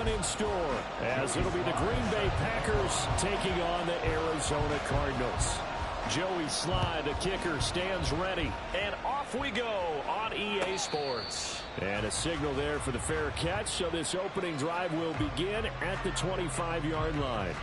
one in store, as it'll be the Green Bay Packers taking on the Arizona Cardinals. Joey Sly, the kicker, stands ready. And off we go on EA Sports. And a signal there for the fair catch, so this opening drive will begin at the 25-yard line.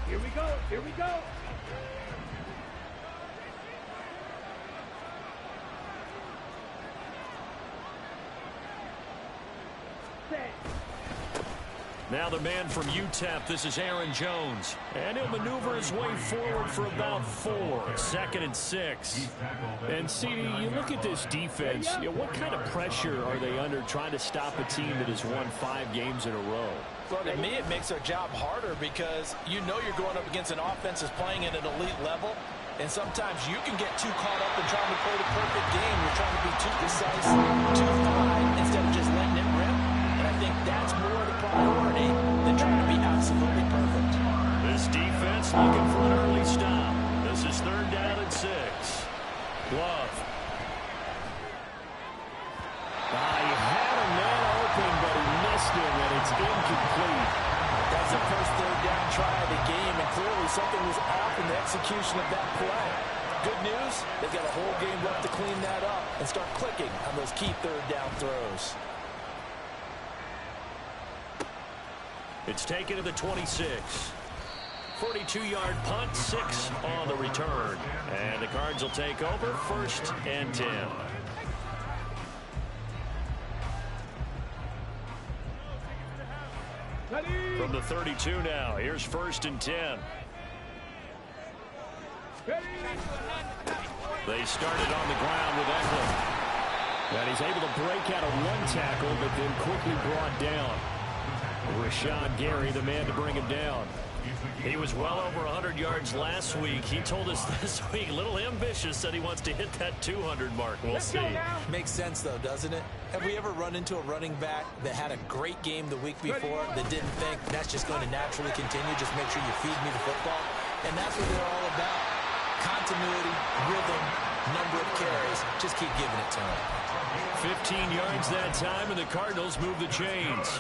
Here we go. Here we go. Now the man from UTEP, this is Aaron Jones. And he'll maneuver his way forward for about 4. 2nd and 6. And, CD, you look at this defense, what kind of pressure are they under trying to stop a team that has won 5 games in a row? Well, to me, it makes their job harder because you know you're going up against an offense that's playing at an elite level. And sometimes you can get too caught up in trying to play the perfect game. You're trying to be too precise, too fine, instead of just letting it rip. And I think that's more the priority than trying to be absolutely perfect. This defense looking for an early stop. This is 3rd down and 6. Love. He had a man open, but he missed him, and it's incomplete. That's the first 3rd down try of the game, and clearly something was off in the execution of that play. Good news, they've got a whole game left to clean that up and start clicking on those key 3rd down throws. It's taken to the 26. 42-yard punt, 6 on the return. And the Cards will take over, 1st and 10. From the 32 now, here's 1st and 10. They started on the ground with Eckler. And he's able to break out of 1 tackle, but then quickly brought down. Rashawn Gary, the man to bring him down. He was well over 100 yards last week. He told us this week, a little ambitious, said he wants to hit that 200 mark. We'll see. Makes sense, though, doesn't it? Have we ever run into a running back that had a great game the week before that didn't think that's just going to naturally continue? Just make sure you feed me the football. And that's what they're all about. Continuity, rhythm, number of carries. Just keep giving it to him. 15 yards that time, and the Cardinals move the chains.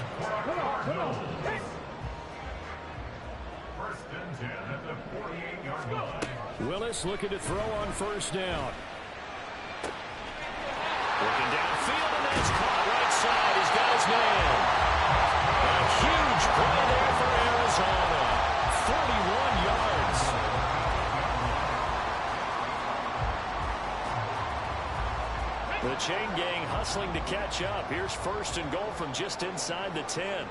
First and 10 at the 48-yard line. Willis looking to throw on 1st down. Looking downfield, and that's caught right side. He's got his man. A huge play there for Arizona. 41 yards. The chain gang hustling to catch up. Here's 1st and goal from just inside the 10.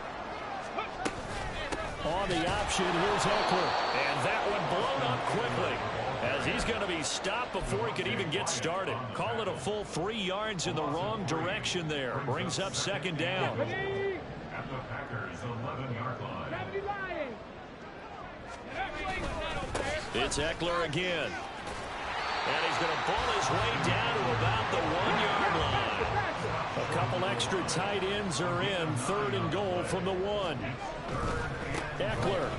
On the option, here's Eckler. And that one blown up quickly, as he's going to be stopped before he could even get started. Call it a full 3 yards in the wrong direction there. Brings up 2nd down. At the Packers' 11-yard line. It's Eckler again. And he's going to pull his way down to about the 1-yard line. A couple extra tight ends are in. 3rd and goal from the 1. Eckler.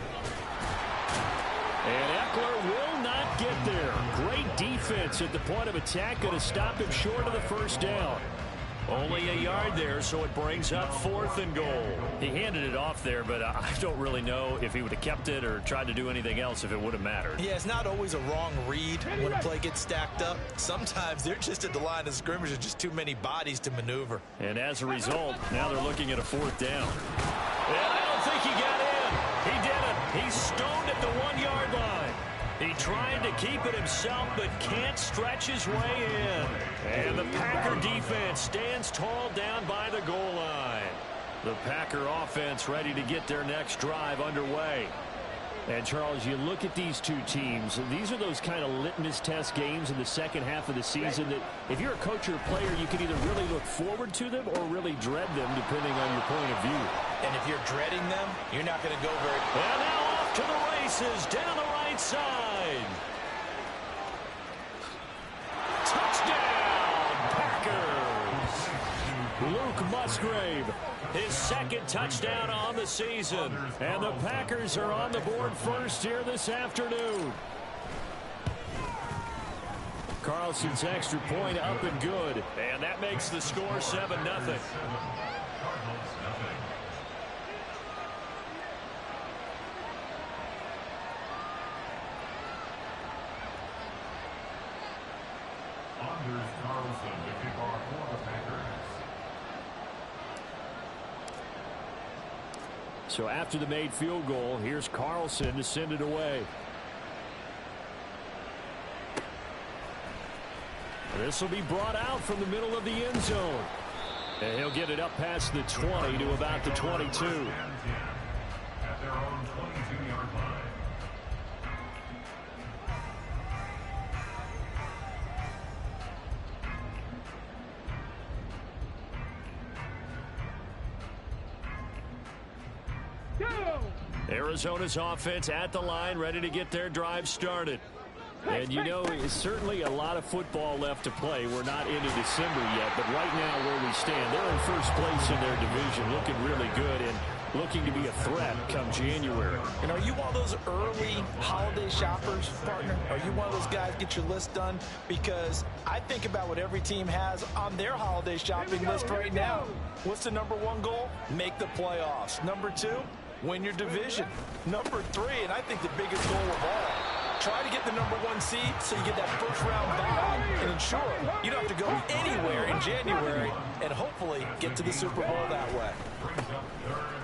And Eckler will not get there. Great defense at the point of attack. Going to stop him short of the 1st down. Only a yard there, so it brings up 4th and goal. He handed it off there, but I don't really know if he would have kept it or tried to do anything else if it would have mattered. Yeah, it's not always a wrong read when a play gets stacked up. Sometimes they're just at the line of scrimmage with just too many bodies to maneuver. And as a result, now they're looking at a 4th down. And I don't think he got in. He did it. He's stoned at the 1-yard line. He tried to keep it himself, but can't stretch his way in. And the Packer defense stands tall down by the goal line. The Packer offense ready to get their next drive underway. And, Charles, you look at these two teams, and these are those kind of litmus test games in the second half of the season that if you're a coach or a player, you can either really look forward to them or really dread them, depending on your point of view. And if you're dreading them, you're not going to go very far. And now off to the races, down the right side. Touchdown, Packers! Luke Musgrave, his second touchdown on the season. And the Packers are on the board first here this afternoon. Carlson's extra point up and good. And that makes the score 7-0. Anders Carlson to kick off for the Packers. So after the made field goal, here's Carlson to send it away. This will be brought out from the middle of the end zone. And he'll get it up past the 20 to about the 22. At their own 22-yard line. Arizona's offense at the line, ready to get their drive started. And you know, it's certainly a lot of football left to play. We're not into December yet, but right now where we stand, they're in first place in their division, looking really good and looking to be a threat come January. And are you one of those early holiday shoppers, partner? Are you one of those guys get your list done? Because I think about what every team has on their holiday shopping list right now. What's the #1 goal? Make the playoffs. #2, win your division. #3, and I think the biggest goal of all, try to get the #1 seed so you get that first-round bye and ensure you don't have to go anywhere in January and hopefully get to the Super Bowl that way.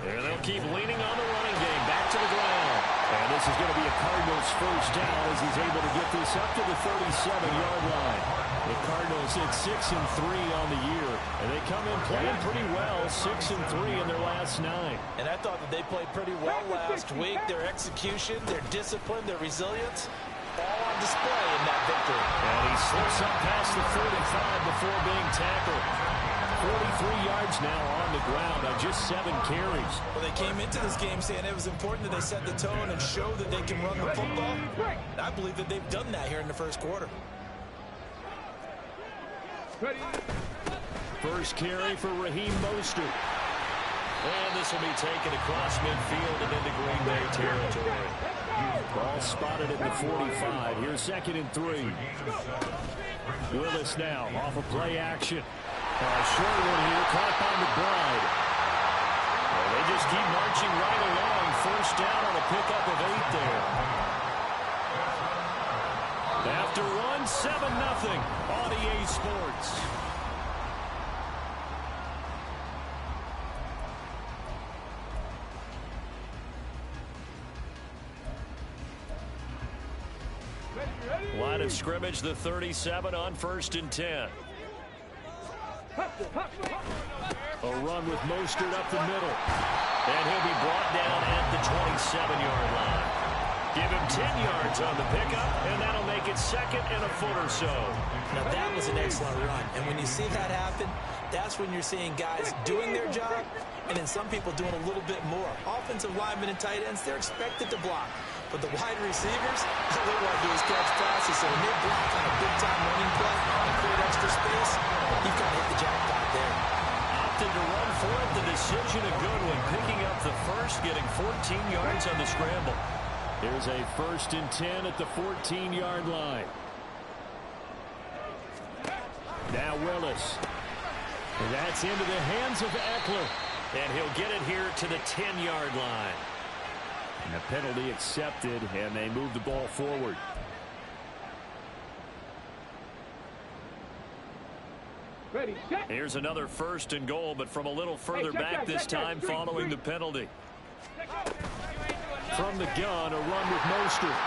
And they'll keep leaning on the running game. Back to the ground. And this is going to be a Cardinals first down as he's able to get this up to the 37-yard line. The Cardinals hit 6-3 on the year. And they come in playing pretty well, 6-3 in their last 9. And I thought that they played pretty well last week. Their execution, their discipline, their resilience, all on display in that victory. And he slips up past the 45 before being tackled. 43 yards now on the ground on just 7 carries. Well, they came into this game saying it was important that they set the tone and show that they can run the football. I believe that they've done that here in the first quarter. First carry for Raheem Mostert. And this will be taken across midfield and into Green Bay territory. Ball spotted at the 45. Here's 2nd and 3. Willis now off of play action. Short one here, caught by McBride. Well, they just keep marching right along. First down on a pickup of 8 there. After one, 7-0 on EA Sports. Line of scrimmage, the 37 on 1st and 10. A run with Mostert up the middle. And he'll be brought down at the 27-yard line. Give him 10 yards on the pickup, and that'll make it 2nd and a foot or so. Now, that was an excellent run. And when you see that happen, that's when you're seeing guys doing their job, and then some people doing a little bit more. Offensive linemen and tight ends, they're expected to block. But the wide receivers, all they want to do is catch passes. So when they block on a big-time running play and create extra space, you've got to hit the jackpot there. Opted to run for it. The decision a good one. Picking up the first, getting 14 yards on the scramble. Here's a 1st and 10 at the 14-yard line. Now Willis. And that's into the hands of Eckler. And he'll get it here to the 10-yard line. And the penalty accepted, and they move the ball forward. Ready, set. Here's another 1st and goal, but from a little further back this time following the penalty. From the gun, a run with Mostert.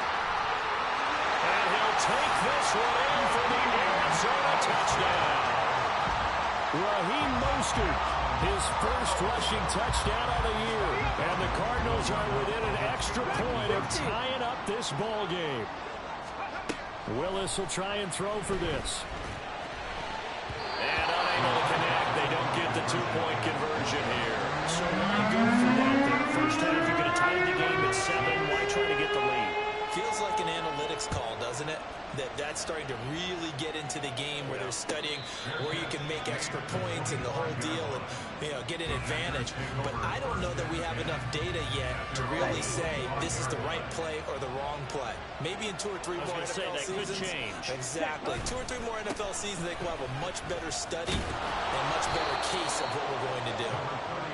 And he'll take this one in for the Arizona touchdown. Raheem Mostert, his first rushing touchdown of the year. And the Cardinals are within an extra point of tying up this ball game. Willis will try and throw for this. And unable to connect. They don't get the 2-point conversion here. So why go for that there? First half, you could have tied the game at 7. Why try to get the lead? Feels like an analytics call, doesn't it? That's starting to really get into the game where they're studying where you can make extra points splits and the whole deal and, get an advantage. But I don't know that we have enough data yet to really say this is the right play or the wrong play. Maybe in 2 or 3 more NFL seasons. Could change. Exactly. 2 or 3 more NFL seasons, they will have a much better study and much better case of what we're going to do.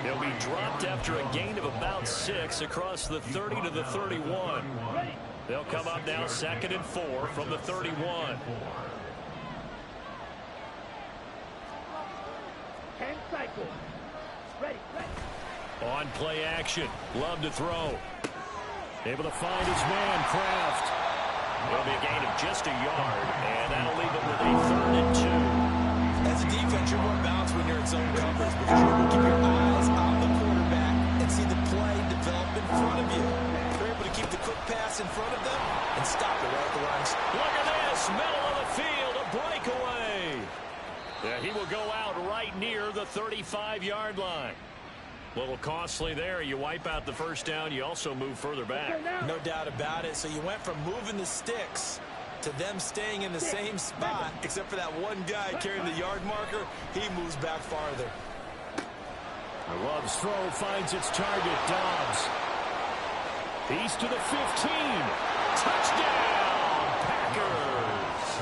He'll be dropped after a gain of about 6 across the 30 to the 31. They'll come up now 2nd and 4 from the 31. 10 cycles. Ready. On play action. Love to throw. Able to find his man, Kraft. It'll be a gain of just a yard, and that'll leave it with a 3rd and 2. As a defense, you're more balanced when you're in zone coverage because you're able to keep your eyes on the quarterback and see the play develop in front of you. You're able to keep the quick pass in front of them and stop it right at the line. Look at this, middle of the field, a breakaway. Yeah, he will go out right near the 35-yard line. A little costly there. You wipe out the first down. You also move further back. No doubt about it. So you went from moving the sticks to them staying in the same spot, except for that one guy carrying the yard marker. He moves back farther. Love's throw finds its target, Dobbs. He's to the 15. Touchdown, Packers.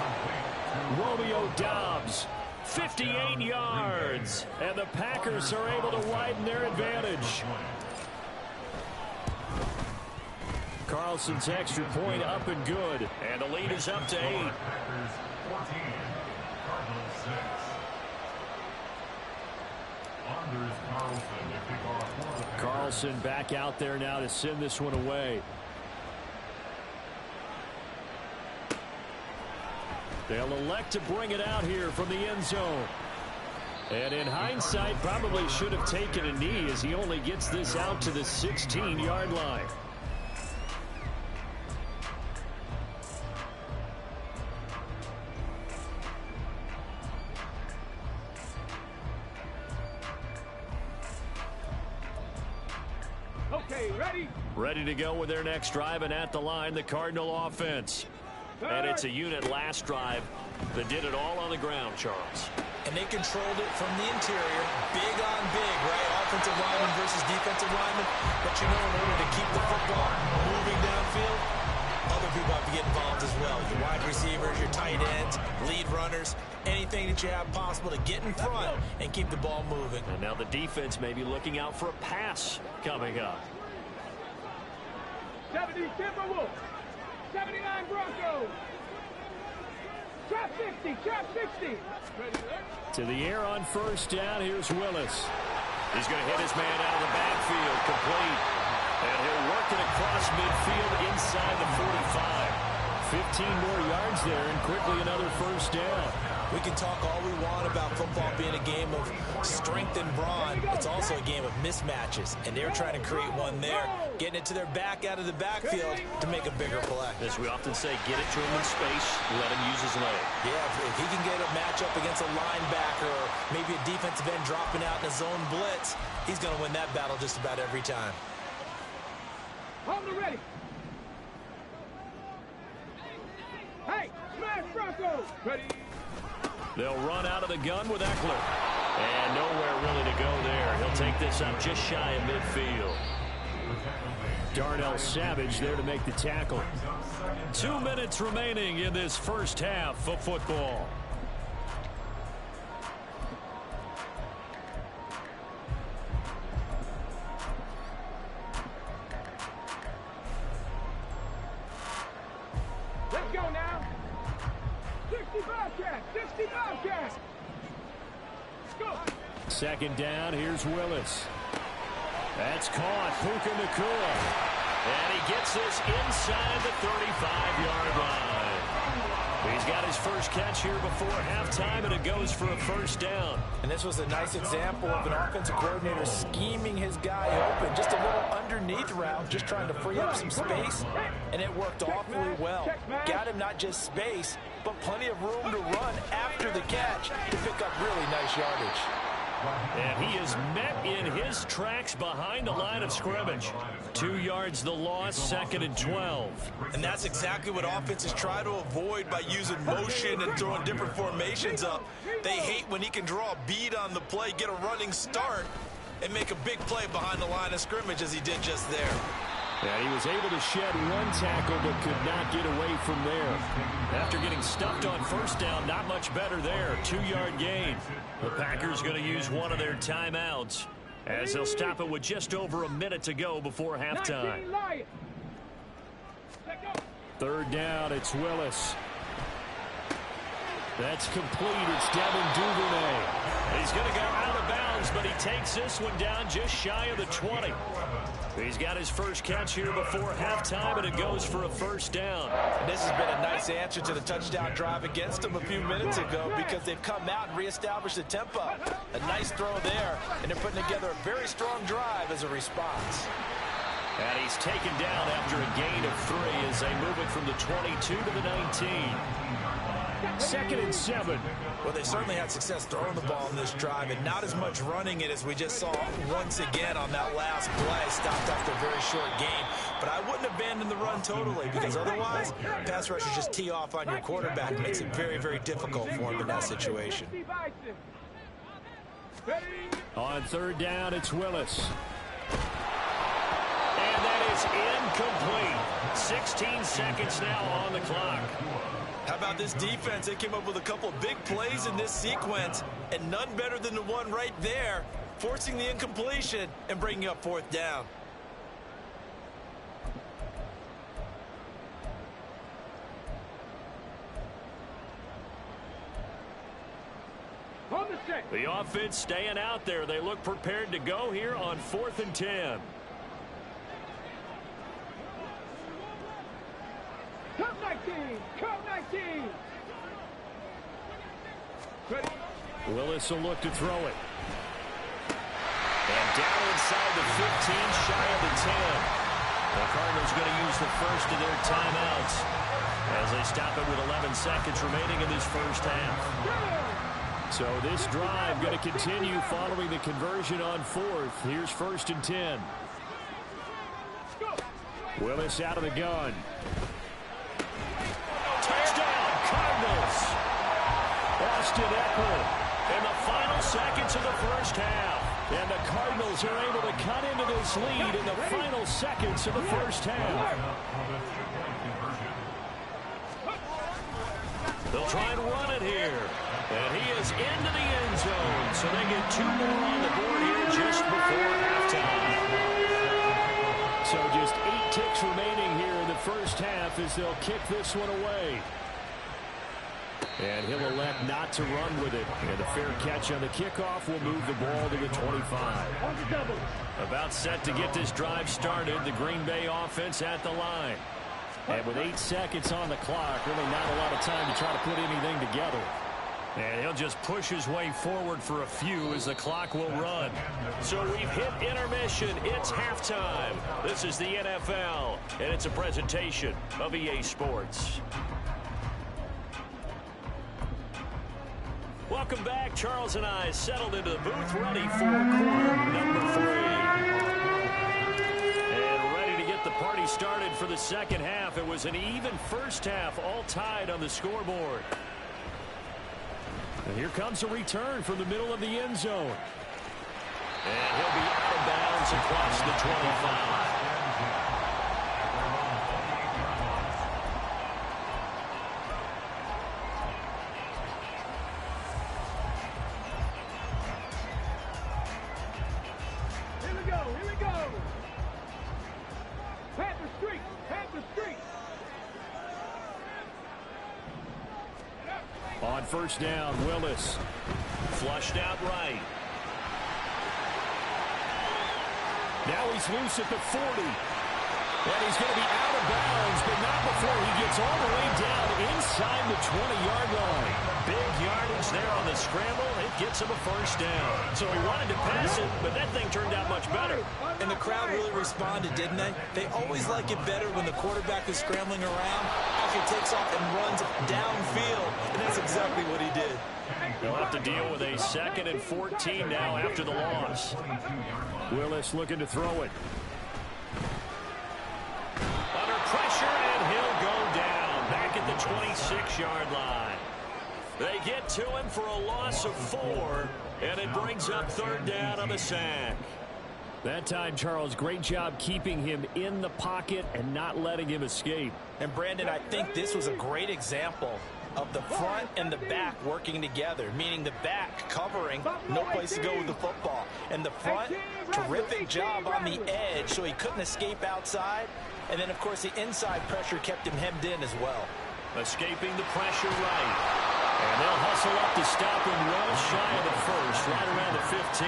Romeo Dobbs, 58 yards. And the Packers are able to widen their advantage. Carlson's extra point up and good. And the lead is up to 8. Packers 14, Cardinals 6. Anders Carlson to kick off for the Packers. Carlson back out there now to send this one away. They'll elect to bring it out here from the end zone. And in hindsight, probably should have taken a knee as he only gets this out to the 16-yard line. Okay, ready? Ready to go with their next drive, and at the line, the Cardinal offense. And it's a unit last drive that did it all on the ground, Charles. And they controlled it from the interior, big on big, right? Offensive lineman versus defensive lineman. But in order to keep the football moving downfield, other people have to get involved as well. Your wide receivers, your tight ends, lead runners, anything that you have possible to get in front and keep the ball moving. And now the defense may be looking out for a pass coming up. 70 Timberwolves. 79 Broncos. Trap 60. Trap 60. To the air on first down. Here's Willis. He's going to hit his man out of the backfield. Complete. And he'll work it across midfield inside the 45. 15 more yards there and quickly another first down. We can talk all we want about football being a game of strength and brawn. It's also a game of mismatches, and they're trying to create one there, getting it to their back out of the backfield to make a bigger play. As we often say, get it to him in space, let him use his leg. Yeah, if he can get a matchup against a linebacker or maybe a defensive end dropping out in a zone blitz, he's going to win that battle just about every time. Hold it ready. Hey, smash Broncos. Ready. They'll run out of the gun with Eckler. And nowhere really to go there. He'll take this up just shy of midfield. Darnell Savage there to make the tackle. 2 minutes remaining in this first half of football. Let's go now. 60 Bobcats. 60 Bobcats. Let's go. Second down, here's Willis. That's caught, Puka Nacua. And he gets this inside the 35-yard line. He's got his first catch here before halftime, and it goes for a first down. And this was a nice example of an offensive coordinator scheming his guy open. Just a little underneath route, just trying to free up some space, and it worked awfully well. Got him not just space, but plenty of room to run after the catch to pick up really nice yardage. And he is met in his tracks behind the line of scrimmage. 2 yards the loss, 2nd and 12. And that's exactly what offenses try to avoid by using motion and throwing different formations up. They hate when he can draw a bead on the play, get a running start, and make a big play behind the line of scrimmage as he did just there. And he was able to shed 1 tackle but could not get away from there. After getting stuffed on first down, not much better there. 2-yard gain. The Packers going to use one of their timeouts as they'll stop it with just over a minute to go before halftime. 3rd down, it's Willis. That's complete. It's Devin Duvernay. He's going to go out of bounds, but he takes this one down just shy of the 20. He's got his first catch here before halftime, and it goes for a 1st down. And this has been a nice answer to the touchdown drive against them a few minutes ago because they've come out and reestablished the tempo. A nice throw there, and they're putting together a very strong drive as a response. And he's taken down after a gain of 3 as they move it from the 22 to the 19. 2nd and 7. Well, they certainly had success throwing the ball in this drive and not as much running it as we just saw once again on that last play. Stopped after a very short gain. But I wouldn't abandon the run totally because otherwise, pass rushers just tee off on your quarterback. It makes it very, very difficult for him in that situation. On 3rd down, it's Willis. And that is incomplete. 16 seconds now on the clock. How about this defense? They came up with a couple of big plays in this sequence, and none better than the one right there, forcing the incompletion and bringing up 4th down. The offense staying out there. They look prepared to go here on 4th and 10. Come 19! Come 19! Willis will look to throw it. And down inside the 15, shy of the 10. The Cardinals going to use the first of their timeouts as they stop it with 11 seconds remaining in this first half. So this drive going to continue following the conversion on 4th. Here's 1st and 10. Willis out of the gun. Touchdown, Cardinals. Austin Eckler in the final seconds of the first half. And the Cardinals are able to cut into this lead in the final seconds of the first half. They'll try and run it here. And he is into the end zone. So they get 2 more on the board here just before halftime. So just 8 ticks remaining here in the first half as they'll kick this one away. And he'll elect not to run with it. And the fair catch on the kickoff will move the ball to the 25. About set to get this drive started. The Green Bay offense at the line. And with 8 seconds on the clock, really not a lot of time to try to put anything together. And he'll just push his way forward for a few as the clock will run. So we've hit intermission. It's halftime. This is the NFL, and it's a presentation of EA Sports. Welcome back. Charles and I settled into the booth, ready for quarter number 3. And ready to get the party started for the second half. It was an even first half, all tied on the scoreboard. And here comes a return from the middle of the end zone. And he'll be out of bounds across the 25. Here we go! Panther Street! Panther Street! On first down, Willis. Flushed out right. Now he's loose at the 40. And he's going to be out of bounds, but not before he gets all the way down inside the 20-yard line. Big yardage there on the scramble. It gets him a first down. So he wanted to pass it, but that thing turned out much better. And the crowd really responded, didn't they? They always like it better when the quarterback is scrambling around after he takes off and runs downfield. And that's exactly what he did. They'll have to deal with a 2nd and 14 now after the loss. Willis looking to throw it. Under pressure, and he'll go down back at the 26-yard line. They get to him for a loss of 4, and it brings up 3rd down on the sack. That time, Charles, great job keeping him in the pocket and not letting him escape. And, Brandon, I think this was a great example of the front and the back working together, meaning the back covering, no place to go with the football. And the front, terrific job on the edge so he couldn't escape outside. And then, of course, the inside pressure kept him hemmed in as well. Escaping the pressure right. And they'll hustle up to stop him well shy of the first, right around the 15.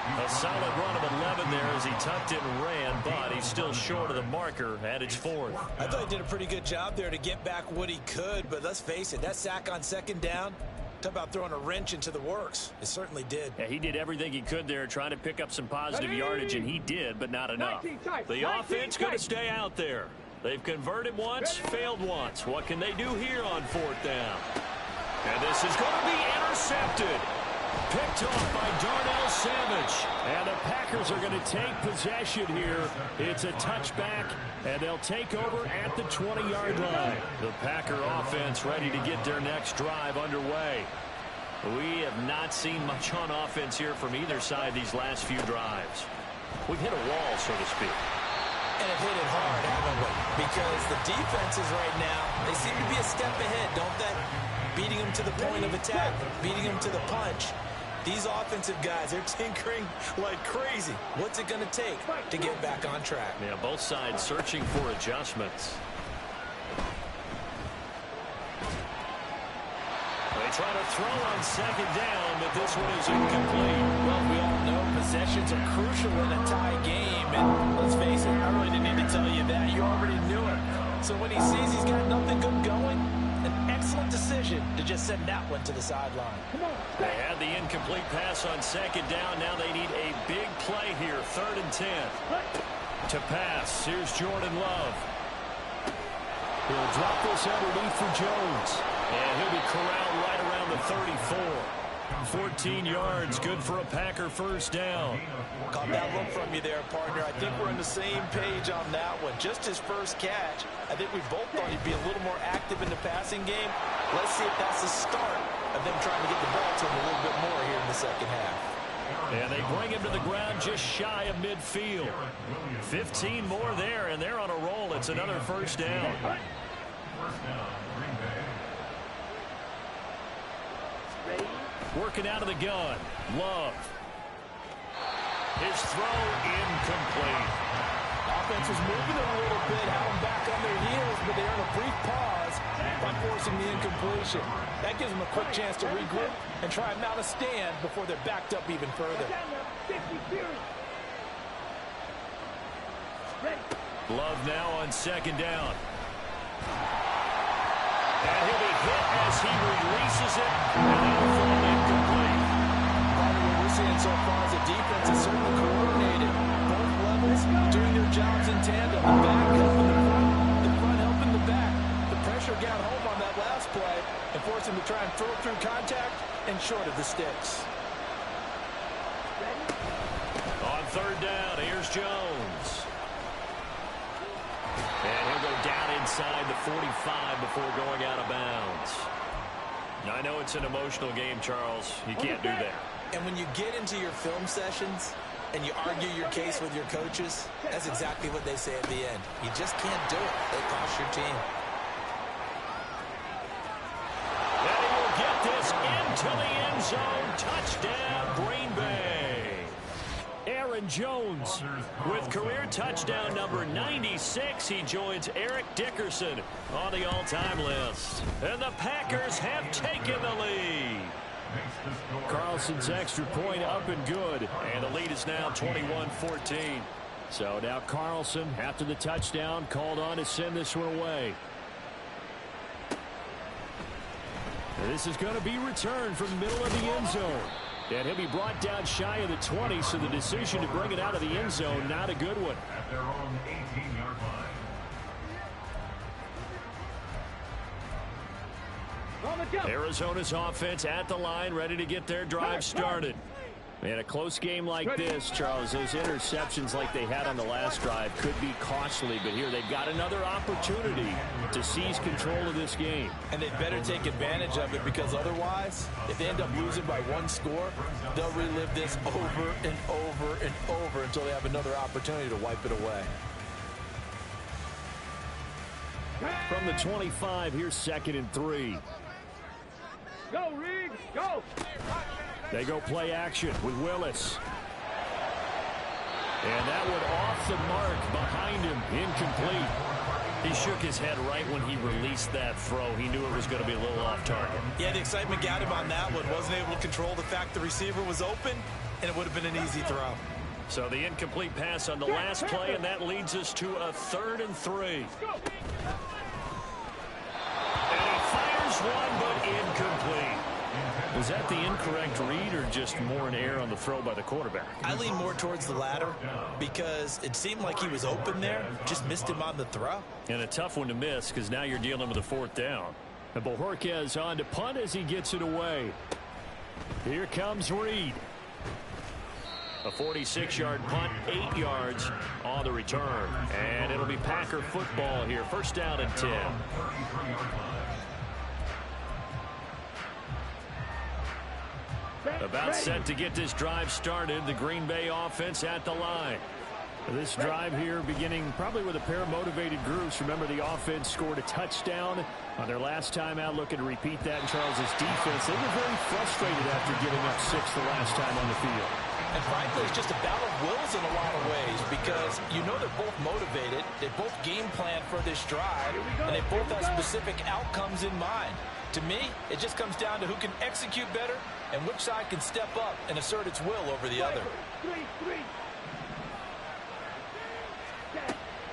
A solid run of 11 there as he tucked it and ran, but he's still short of the marker at its 4th. I thought he did a pretty good job there to get back what he could, but let's face it, that sack on 2nd down, talk about throwing a wrench into the works. It certainly did. Yeah, he did everything he could there trying to pick up some positive yardage, and he did, but not enough. The offense going to stay out there. They've converted once, failed once. What can they do here on 4th down? And this is going to be intercepted. Picked off by Darnell Savage. And the Packers are going to take possession here. It's a touchback, and they'll take over at the 20-yard line. The Packer offense ready to get their next drive underway. We have not seen much on offense here from either side these last few drives. We've hit a wall, so to speak. And have hit it hard, haven't we? Because the defenses right now, they seem to be a step ahead, don't they? Beating them to the point of attack, beating them to the punch. These offensive guys, they're tinkering like crazy. What's it going to take to get back on track? Yeah, both sides searching for adjustments. They try to throw on 2nd down, but this one is incomplete. Well, we all know possessions are crucial in a tie game. And let's face it, I really didn't need to tell you that. You already knew it. So when he sees he's got nothing good going, an excellent decision to just send that one to the sideline. They had the incomplete pass on 2nd down. Now they need a big play here, 3rd and 10. To pass, here's Jordan Love. He'll drop this underneath for Jones. And he'll be corralled right around the 34. 14 yards, good for a Packer 1st down. Caught that look from you there, partner. I think we're on the same page on that one. Just his first catch. I think we both thought he'd be a little more active in the passing game. Let's see if that's the start of them trying to get the ball to him a little bit more here in the 2nd half. And they bring him to the ground just shy of midfield. 15 more there, and they're on a roll. It's another 1st down. Working out of the gun. Love. His throw incomplete. Offense was moving it a little bit, had them back on their heels, but they earn a brief pause by forcing the incompletion. That gives them a quick chance to regroup and try and mount a stand before they're backed up even further. Love now on 2nd down. And he'll be hit as he releases it, and that'll fall incomplete. What we're seeing so far is the defense is certainly coordinated. Both levels doing their jobs in tandem. The back helping the front helping the back. The pressure got home on that last play and forced him to try and throw through contact and short of the sticks. On 3rd down, here's Jones. And he'll go down inside the 45 before going out of bounds. Now, I know it's an emotional game, Charles. You can't do that. And when you get into your film sessions and you argue your case with your coaches, that's exactly what they say at the end. You just can't do it. They cost your team. And he will get this into the end zone. Touchdown, Green Bay. Aaron Jones with career touchdown number 96. He joins Eric Dickerson on the all-time list. And the Packers have taken the lead. Carlson's extra point up and good. And the lead is now 21-14. So now Carlson, after the touchdown, called on to send this one away. And this is going to be returned from the middle of the end zone. And he'll be brought down shy of the 20, so the decision to bring it out of the end zone, not a good one. At their own 18-yard line. Arizona's offense at the line, ready to get their drive started. And a close game like this, Charles, those interceptions like they had on the last drive could be costly, but here they've got another opportunity to seize control of this game. And they better take advantage of it, because otherwise, if they end up losing by one score, they'll relive this over and over and over until they have another opportunity to wipe it away. From the 25, here's 2nd and 3. Go, Riggs, go! They go play action with Willis. And that one off the mark behind him, incomplete. He shook his head right when he released that throw. He knew it was going to be a little off target. Yeah, the excitement got him on that one. Wasn't able to control the fact the receiver was open, and it would have been an easy throw. So the incomplete pass on the last play, and that leads us to a 3rd and 3. And he fires one, but incomplete. Was that the incorrect read or just more an error on the throw by the quarterback? I lean more towards the latter, because it seemed like he was open there, just missed him on the throw. And a tough one to miss, because now you're dealing with a 4th down. And Bojorquez on to punt as he gets it away. Here comes Reed. A 46-yard punt, 8 yards on the return. And it'll be Packer football here. 1st down and 10. About set to get this drive started. The Green Bay offense at the line. This drive here beginning probably with a pair of motivated groups. Remember, the offense scored a touchdown on their last time out. Looking to repeat that in Charles's defense. They were very frustrated after giving up 6 the last time on the field. And frankly, it's just a battle of wills in a lot of ways, because you know they're both motivated, they both game plan for this drive, and they both have specific outcomes in mind. To me, it just comes down to who can execute better and which side can step up and assert its will over the other.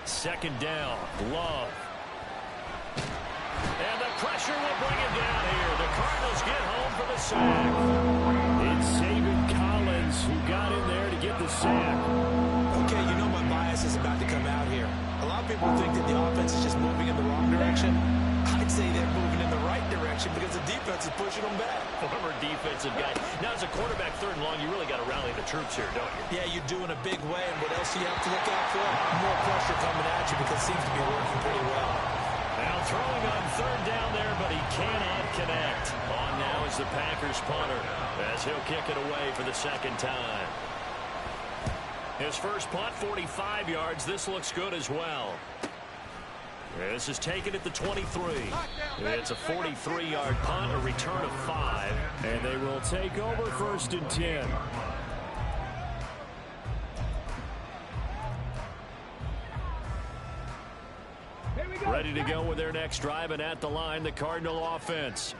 2nd down, Love. And the pressure will bring it down here. The Cardinals get home for the sack. It's Saban Collins who got in there to get the sack. Okay, you know my bias is about to come out here. A lot of people think that the offense is just moving in the wrong direction. I'd say they're moving in the right direction because the defense is pushing them back. Former defensive guy. Now, as a quarterback, 3rd and long, you really got to rally the troops here, don't you? Yeah, you do in a big way, and what else do you have to look out for? More pressure coming at you, because it seems to be working pretty well. Now throwing on 3rd down there, but he cannot connect. On now is the Packers punter, as he'll kick it away for the 2nd time. His first punt, 45 yards. This looks good as well. This is taken at the 23. It's a 43-yard punt, a return of 5, and they will take over 1st and 10. Ready to go with their next drive, and at the line, the Cardinal offense.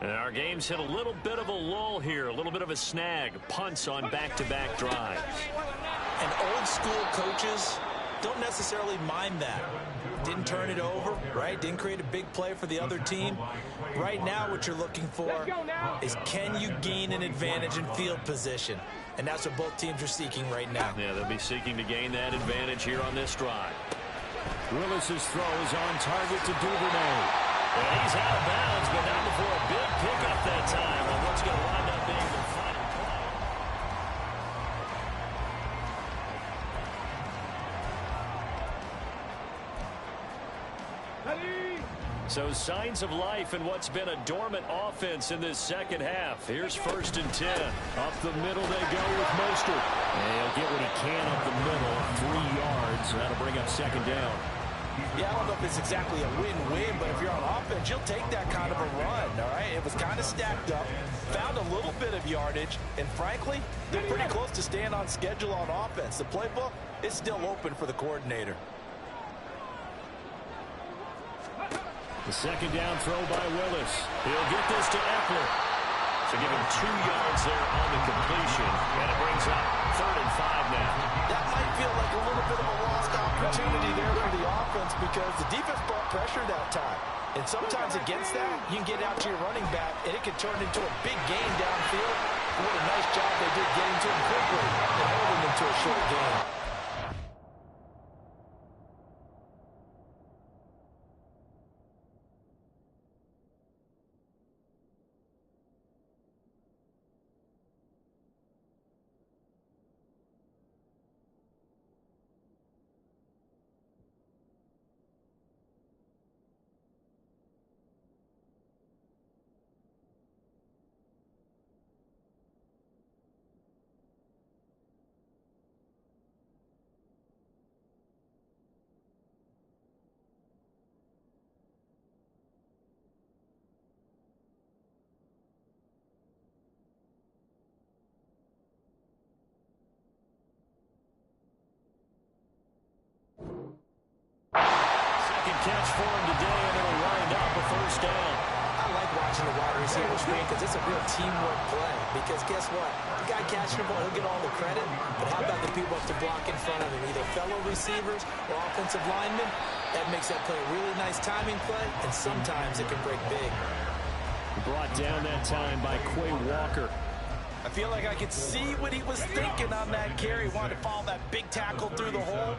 And our game's hit a little bit of a lull here, a little bit of a snag. Punts on back-to-back drives. And old school coaches don't necessarily mind that. Didn't turn it over, right? Didn't create a big play for the other team. Right now, what you're looking for is, can you gain an advantage in field position? And that's what both teams are seeking right now. Yeah, they'll be seeking to gain that advantage here on this drive. Willis's throw is on target to Duvernay. And he's out of bounds, but not before a big pickup that time on what's going to wind up being the final play. So signs of life in what's been a dormant offense in this 2nd half. Here's 1st and 10. Up the middle they go with Mostert. And he'll get what he can up the middle, 3 yards. That'll bring up 2nd down. Yeah, I don't know if it's exactly a win-win, but if you're on offense, you'll take that kind of a run, all right? It was kind of stacked up, found a little bit of yardage, and frankly, they're pretty close to staying on schedule on offense. The playbook is still open for the coordinator. The 2nd down throw by Willis. He'll get this to Eckler. So give him 2 yards there on the completion, and it brings up 3rd and 5 now. That might feel like a little bit of a lost opportunity there for the offense, because the defense brought pressure that time. And sometimes against that, you can get out to your running back, and it can turn into a big gain downfield. What a nice job they did getting to him quickly and holding him to a short gain. catch for him today, and it'll wind up a first down. I like watching the wide receiver screen because it's a real teamwork play. Because guess what? The guy catching the ball, he'll get all the credit. But how about the people up to block in front of him? Either fellow receivers or offensive linemen. That makes that play a really nice timing play, and sometimes it can break big. Brought down that time by Quay Walker. I feel like I could see what he was thinking on that carry. Wanted to follow that big tackle through the hole.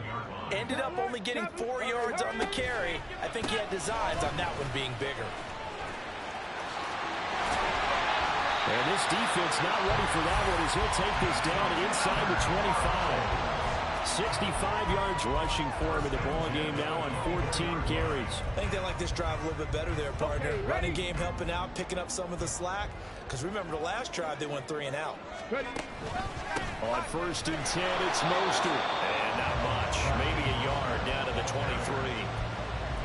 Ended up only getting 4 yards on the carry. I think he had designs on that one being bigger. And this defense not ready for that one as he'll take this down inside the 25. 65 yards rushing for him in the ball game now on 14 carries. I think they like this drive a little bit better there, partner. Running game helping out, picking up some of the slack. Because remember the last drive, they went 3 and out. On 1st and 10, it's Mostert. And not much, maybe a yard down to the 23.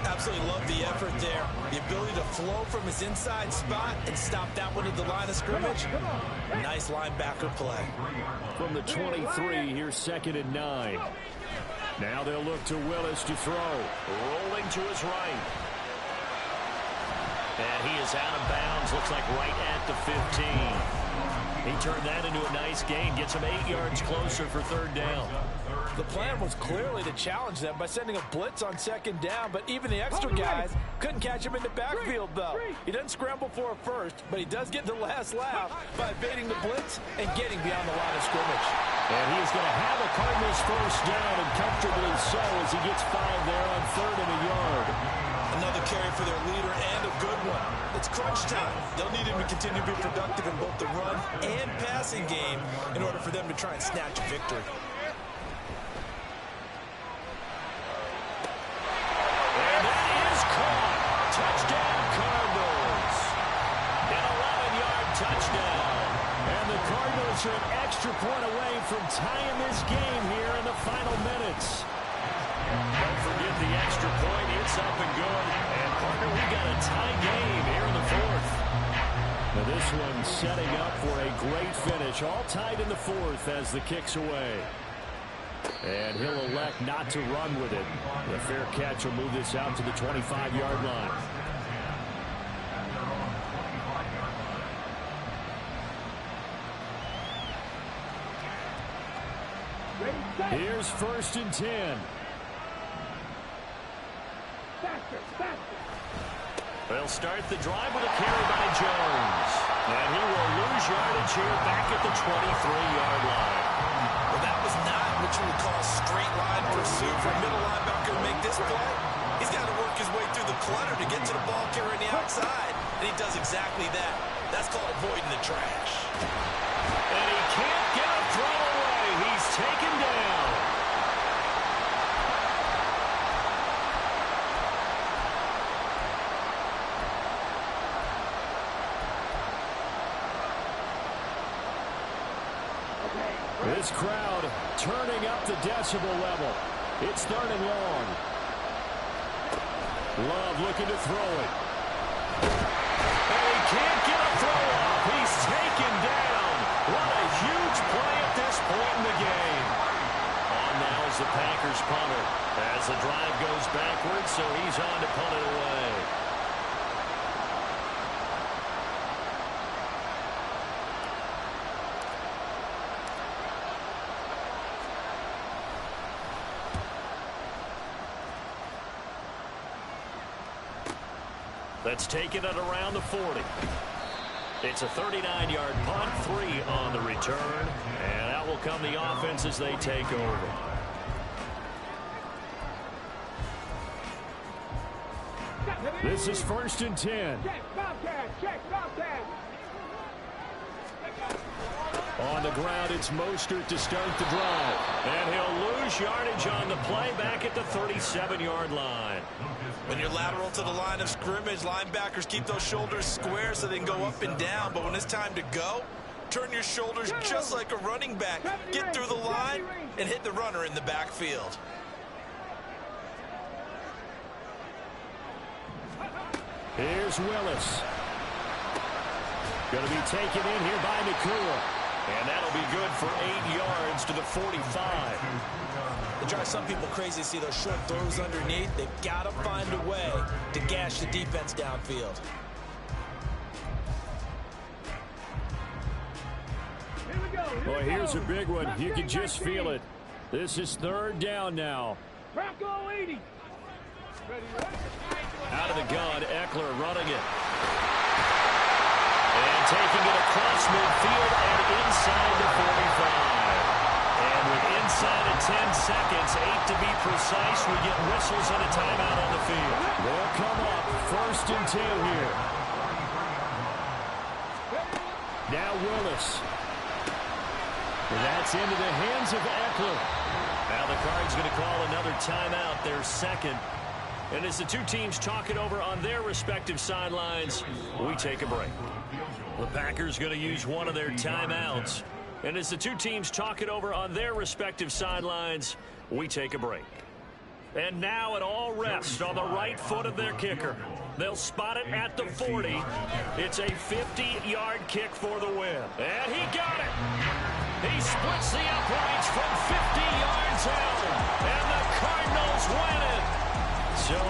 Absolutely love the effort there. The ability to flow from his inside spot and stop that one at the line of scrimmage. Nice linebacker play. From the 23, here's 2nd and 9. Now they'll look to Willis to throw. Rolling to his right. And he is out of bounds. Looks like right at the 15. He turned that into a nice gain. Gets him 8 yards closer for 3rd down. The plan was clearly to challenge them by sending a blitz on 2nd down, but even the extra guys couldn't catch him in the backfield, though. He doesn't scramble for a first, but he does get the last laugh by evading the blitz and getting beyond the line of scrimmage. And he is going to have a Cardinals first down, and comfortably so as he gets 5 there on 3rd and a yard. Another carry for their leader and a good one. It's crunch time. They'll need him to continue to be productive in both the run and passing game in order for them to try and snatch a victory. And that is caught. Touchdown, Cardinals. An 11-yard touchdown. And the Cardinals are an extra point away from tying this game here in the final minutes. Don't forget the extra point. It's up and good. And, partner, we got a tie game here in the 4th. Now this one setting up for a great finish. All tied in the 4th as the kick's away. And he'll elect not to run with it. The fair catch will move this out to the 25-yard line. Here's 1st and 10. They'll start the drive with a carry by Jones. And he will lose yardage here back at the 23-yard line. Well, that was not what you would call a straight line pursuit for a middle linebacker to make this play. He's got to work his way through the clutter to get to the ball carrier on the outside. And he does exactly that. That's called avoiding the trash. And he can't get a throw away. He's taken down. This crowd turning up the decibel level. It's 3rd and long. Love looking to throw it. And he can't get a throw off. He's taken down. What a huge play at this point in the game. On now is the Packers punter. As the drive goes backwards, so he's on to punt it away. Let's take it at around the 40. It's a 39-yard punt, 3 on the return, and out will come the offense as they take over. This is 1st and 10. On the ground, it's Mostert to start the drive. And he'll lose yardage on the play back at the 37-yard line. When you're lateral to the line of scrimmage, linebackers keep those shoulders square so they can go up and down. But when it's time to go, turn your shoulders just like a running back. Get through the line and hit the runner in the backfield. Here's Willis. Going to be taken in here by Nakua. And that'll be good for 8 yards to the 45. It drives some people crazy to see those short throws underneath. They've got to find a way to gash the defense downfield. Boy, here's a big one. You can just feel it. This is 3rd down now. Bronco 80. Out of the gun, Eckler running it. And taking it across midfield and inside the 45. And with inside of 10 seconds, 8 to be precise, we get whistles and a timeout on the field. They'll come up 1st and 10 here. Now Willis. And that's into the hands of Eckler. Now the Cards going to call another timeout, their 2nd. And as the two teams talk it over on their respective sidelines, we take a break. The Packers going to use one of their timeouts. And as the two teams talk it over on their respective sidelines, we take a break. And now it all rests on the right foot of their kicker. They'll spot it at the 40. It's a 50-yard kick for the win. And he got it. He splits the uprights from 50 yards out. And the Cardinals win it. So it's